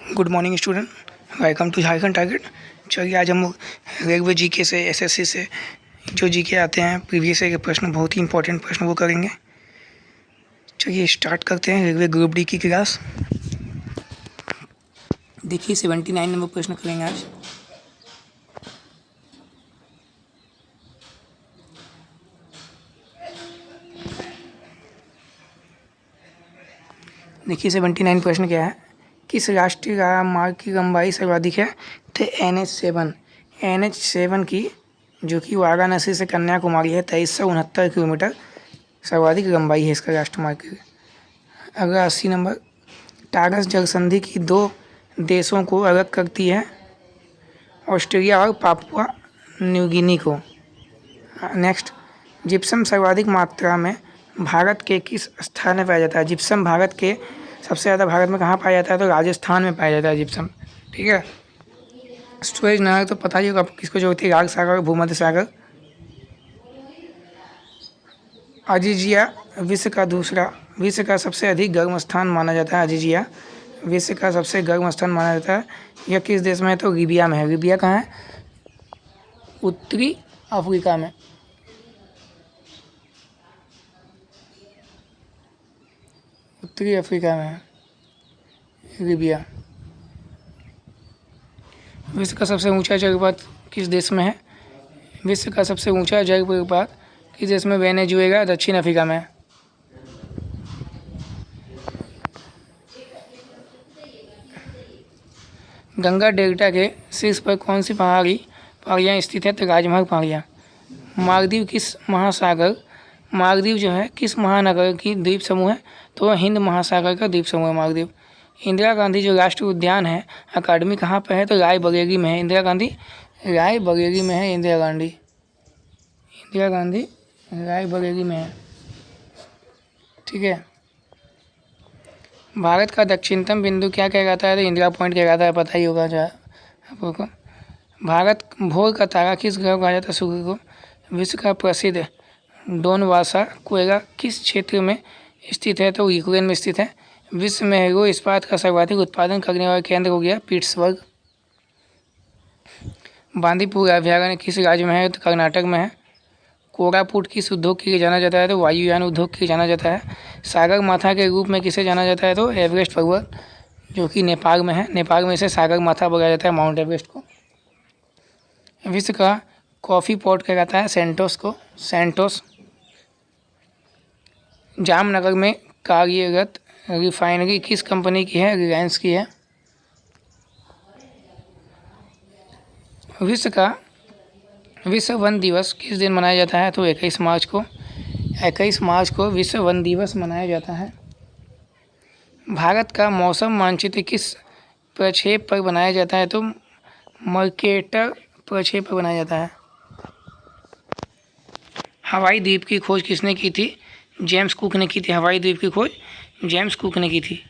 Good morning student, welcome to Jharkhand target. चलिए आज हम रेलवे जीके से एसएससी से जो जीके आते हैं प्रीवियस ईयर के प्रश्न, बहुत ही इंपॉर्टेंट प्रश्न वो करेंगे। चलिए स्टार्ट करते हैं रेलवे ग्रुप डी की क्लास। देखिए 79 नंबर प्रश्न करेंगे आज। देखिए 79 प्रश्न क्या है, किस राष्ट्रीय मार्ग की लंबाई सर्वाधिक है? तो NH7 की जो कि वाराणसी से कन्याकुमारी है 2369 किलोमीटर सर्वाधिक लंबाई है इसका राष्ट्रीय मार्ग की। अगला 80 नंबर, टारस जल संधि की दो देशों को अलग करती है, ऑस्ट्रेलिया और पापुआ न्यू गिनी को। नेक्स्ट, जिप्सम सर्वाधिक मात्रा में भारत के किस स्थान में पाया जाता है? जिप्सम भारत के सबसे ज़्यादा भारत में कहाँ पाया जाता है? तो राजस्थान में पाया जाता है जिप्सम। ठीक है, स्टोरेज नहर तो पता ही होगा किसको जो होती है, राग सागर, भूमध्य सागर। अजीजिया विश्व का सबसे अधिक गर्म स्थान माना जाता है। अजीजिया विश्व का सबसे गर्म स्थान माना जाता है। यह किस देश में है? तो लीबिया में है। लीबिया कहाँ है? उत्तरी अफ्रीका में। उत्तरी अफ्रीका में है लीबिया। विश्व का सबसे ऊंचा जलप्रपात किस देश में है? विश्व का सबसे ऊंचा जलप्रपात किस देश में? वेनेजुएला, दक्षिण अफ्रीका में। गंगा डेल्टा के शीर्ष पर कौन सी पहाड़ियाँ स्थित है? तो राजमहल पहाड़ियाँ। मालदीव जो है किस महानगर की द्वीप समूह है? तो हिंद महासागर का द्वीप समूह है मालदीव। इंदिरा गांधी जो राष्ट्रीय उद्यान है अकादमी कहाँ पर है? तो रायबरेली में है। इंदिरा गांधी रायबरेली में है। इंदिरा गांधी रायबरेली में है। ठीक है, भारत का दक्षिणतम बिंदु क्या कहलाता है? तो इंदिरा पॉइंट कहलाता है, पता ही होगा जो आप लोगों को। भारत भोर का तारा किस ग्रह को कहा जाता है? सूर्य को। विश्व का प्रसिद्ध डोनवासा कोयला किस क्षेत्र में स्थित है? तो यूक्रेन में स्थित है। विश्व में हेरो इस्पात का सर्वाधिक उत्पादन करने वाला केंद्र हो गया पिट्सबर्ग। बांदीपुर अभयारण्य किस राज्य में है? तो कर्नाटक में है। कोरापुट किस उद्योग के लिए जाना जाता है? तो वायुयान उद्योग के लिए जाना जाता है। सागर माथा के रूप में किसे जाना जाता है? तो एवरेस्ट पर्वत जो कि नेपाल में है। नेपाल में इसे सागर माथा बोला जाता है, माउंट एवरेस्ट को। विश्व का कॉफ़ी पोर्ट कहलाता है सेंटोस को। जामनगर में कार्यरत रिफाइनरी किस कंपनी की है? रिलायंस की है। विश्व वन दिवस किस दिन मनाया जाता है? तो 21 मार्च को। 21 मार्च को विश्व वन दिवस मनाया जाता है। भारत का मौसम मानचित्र किस प्रक्षेप पर बनाया जाता है? तो मर्केटर प्रक्षेप पर बनाया जाता है। हवाई द्वीप की खोज किसने की थी? जेम्स कुक ने की थी। हवाई द्वीप की खोज जेम्स कुक ने की थी।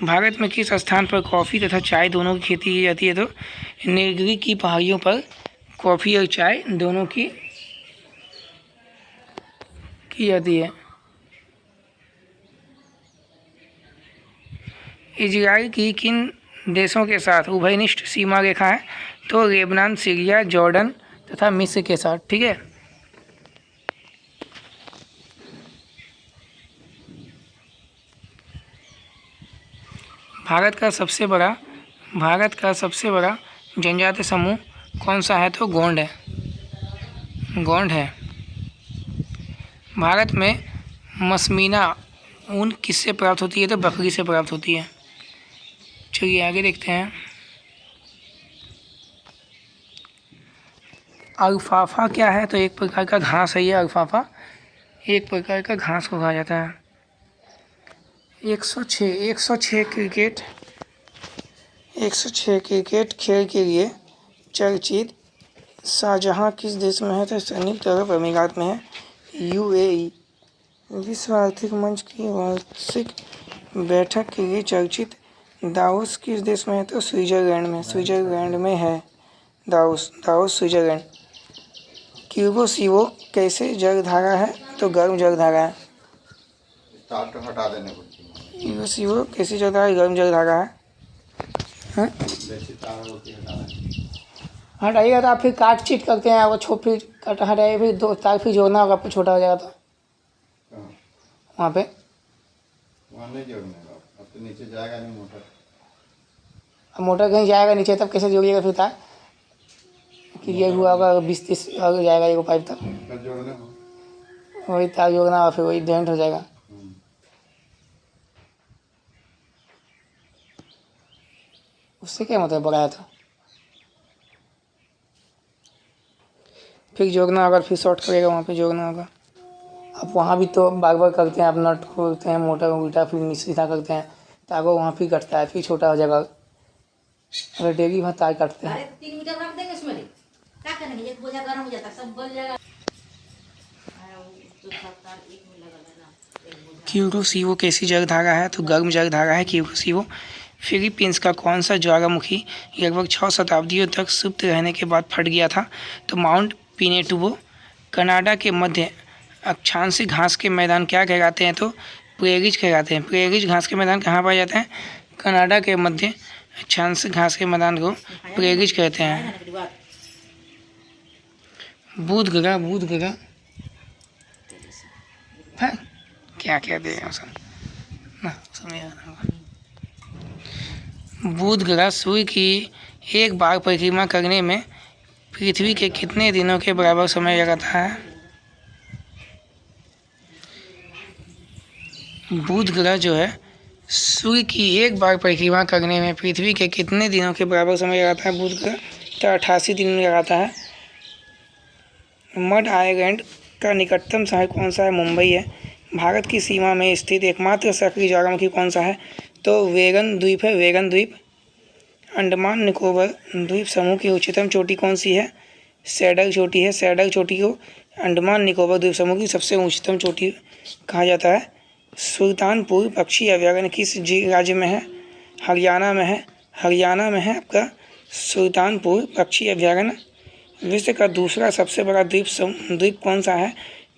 भारत में किस स्थान पर कॉफ़ी तथा चाय दोनों की खेती की जाती है? तो नीलगिरी की पहाड़ियों पर कॉफ़ी और चाय दोनों की जाती है। इजराइल की किन देशों के साथ उभयनिष्ठ सीमा रेखा है? तो लेबनान, सीरिया, जॉर्डन तथा मिस्र के साथ। ठीक है, भारत का सबसे बड़ा जनजातीय समूह कौन सा है? तो गोंड है। भारत में मशमीना ऊन किससे प्राप्त होती है? तो बकरी से प्राप्त होती है। चलिए आगे देखते हैं। अल्फाफा क्या है? तो एक प्रकार का घास है ये। अल्फाफा एक प्रकार का घास को कहा जाता है। 106 क्रिकेट खेल के लिए चर्चित शाहजहां किस देश में है? तो संयुक्त अरब अमीरात में है, UAE। विश्व आर्थिक मंच की वार्षिक बैठक के लिए चर्चित दावोस किस देश में है? तो स्विट्जरलैंड में है दावोस स्विट्जरलैंड। क्यूबोसिवो कैसे जलधारा है? तो गर्म जलधारा है। क्यूबोसिवो कैसी जलधारा है? गर्म जलधारा है। हाँ जैसे तार होती है हटाना। हटाइएगा तो आप फिर काट चीट करते हैं वो फिर कट हटाइए, फिर दो तार फिर जोड़ना होगा, आपको छोटा हो जाएगा तो कहाँ? वहाँ पे। वहाँ नहीं जोड़ने का, अब तो नीचे जाएगा नहीं मोटर। अब मोटर कहीं जाएगा नीचे तब कैसे जोड़िएगा फिर तार, कि ये हुआ होगा 20-30 आगे जाएगा एगो पाइप तक, मोटर जोड़ने हो। वही तार जोड़ना और फिर वही जॉइंट हो जाएगा। उससे क्या मतलब बड़ा है तो फिर जोड़ना होगा, फिर शॉर्ट करेगा वहाँ पे जोड़ना होगा। अब वहाँ भी तो बार बार करते हैं, आप नट खोलते हैं, मोटर उल्टा फिर सीधा करते हैं, तार वहाँ फिर कटता है, फिर छोटा हो जाएगा। अगर डेली भर तार काटते हैं। 3 मीटर रख देंगे उसमें, क्या करेंगे, एक बोझा गर्म हो जाता है, सब बल जाएगा। तो सब तार एक में लगा देना, एक बोझा। क्यूरोसिवो कैसी जलधारा है, तो गर्म जलधारा है क्यूरोसिवो। फिलीपींस का कौन सा ज्वालामुखी लगभग 6 शताब्दियों तक सुप्त रहने के बाद फट गया था, तो माउंट पिनेटुबो। कनाडा के मध्य अक्षांशीय घास के मैदान क्या कहलाते हैं, तो प्रेरिज कहलाते हैं। प्रेरिज घास के मैदान कहाँ पाए जाते हैं, कनाडा के मध्य अक्षांशीय घास के मैदान को प्रेरिज कहते हैं। बुध ग्रह, बुध ग्रह है, क्या क्या देगा सब ना समझ आ रहा होगा। बुध ग्रह सूर्य की एक बार परिक्रमा करने में पृथ्वी के कितने दिनों के बराबर समय लगाता है। बुध ग्रह जो है सूर्य की एक बार परिक्रमा करने में पृथ्वी के कितने दिनों के बराबर समय लगाता है बुध ग्रह, तो 88 दिन लगाता है। मड आइलैंड का निकटतम शहर कौन सा है, मुंबई है। भारत की सीमा में स्थित एकमात्र सक्रिय ज्वालामुखी कौन सा है, तो वेगन द्वीप है, वेगन द्वीप। अंडमान निकोबार द्वीप समूह की उच्चतम चोटी कौन सी है, सैडल चोटी है। सैडल चोटी को अंडमान निकोबार द्वीप समूह की सबसे उच्चतम चोटी कहा जाता है। सुल्तानपुर पक्षी अभयारण्य किस राज्य में है, हरियाणा में है। हरियाणा में है आपका सुल्तानपुर पक्षी अभयारण्य। विश्व का दूसरा सबसे बड़ा द्वीप कौन सा है,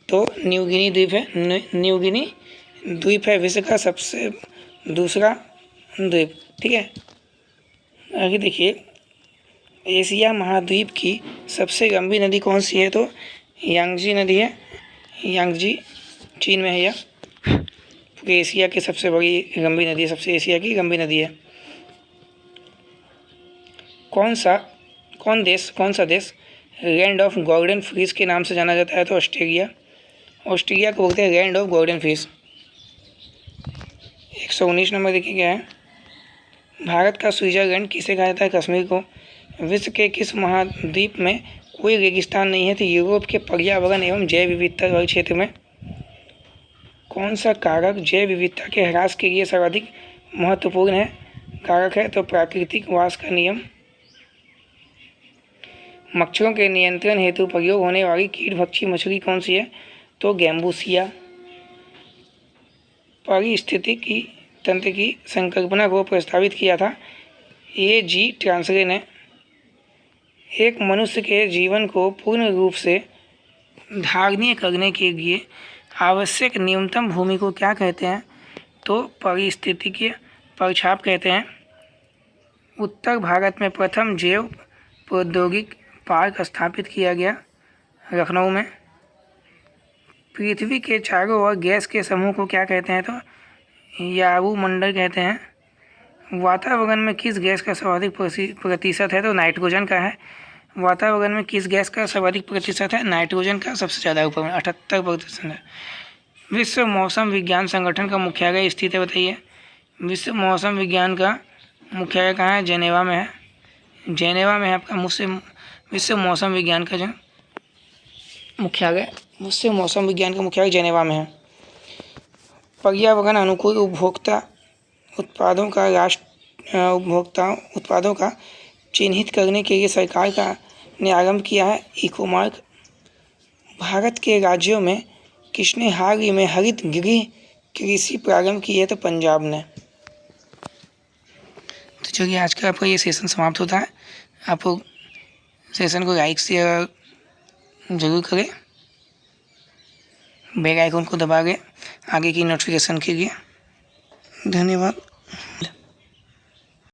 तो न्यूगिनी द्वीप है। न्यूगिनी द्वीप है विश्व का सबसे दूसरा द्वीप। ठीक है, आगे देखिए, एशिया महाद्वीप की सबसे लंबी नदी कौन सी है, तो यांगजी नदी है। यांगजी चीन में है यह, पूरे एशिया की सबसे बड़ी लंबी नदी है, सबसे एशिया की लंबी नदी है। कौन सा देश लैंड ऑफ गोल्डन फिश के नाम से जाना जाता है, तो ऑस्ट्रेलिया। ऑस्ट्रेलिया को बोलते हैं land of golden fish. 119 number देखिए क्या है, भारत का स्विट्जरलैंड किसे कहा जाता है, कश्मीर को। विश्व के किस महाद्वीप में कोई रेगिस्तान नहीं है, तो यूरोप के पर्यावरण एवं जैव विविधता वाले क्षेत्र में। कौन सा कारक जैव विविधता के ह्रास के लिए सर्वाधिक महत्वपूर्ण है, कारक है, तो प्राकृतिक वास का नियम। मच्छरों के नियंत्रण हेतु प्रयोग होने वाली कीटभक्षी मछली कौन सी है, तो गैम्बूसिया। पारिस्थितिकी तंत्र की संकल्पना को प्रस्तावित किया था A.G. ट्रांसले ने। एक मनुष्य के जीवन को पूर्ण रूप से धारणीय करने के लिए आवश्यक न्यूनतम भूमि को क्या कहते हैं, तो पारिस्थितिकीय प्रक्षेप कहते हैं। उत्तर भारत में प्रथम जैव प्रौद्योगिक पार्क स्थापित किया गया लखनऊ में। पृथ्वी के चारों ओर गैस के समूह को क्या कहते हैं, तो वायुमंडल कहते हैं। वातावरण में किस गैस का सर्वाधिक प्रतिशत है, तो नाइट्रोजन का है। वातावरण में किस गैस का सर्वाधिक प्रतिशत है, नाइट्रोजन का सबसे ज़्यादा ऊपर में 78% है। विश्व मौसम विज्ञान संगठन का मुख्यालय स्थित है, बताइए। विश्व मौसम विज्ञान का मुख्यालय कहाँ है, जेनेवा में है। जेनेवा में है आपका विश्व मौसम विज्ञान का जो मुख्यालय, विश्व मौसम विज्ञान का मुख्यालय जेनेवा में है। पर्यावरण अनुकूल उपभोक्ता उत्पादों का चिन्हित करने के लिए सरकार ने आरंभ किया है इको-मार्क। भारत के राज्यों में किसने हाल ही में हरित गृह कृषि प्रारंभ की है, तो पंजाब ने। तो चलिए आज का आपका ये सेशन समाप्त होता है। आप लोग सेशन को लाइक शेयर जरूर करें, बेल आइकन को दबा के आगे की नोटिफिकेशन के लिए। धन्यवाद।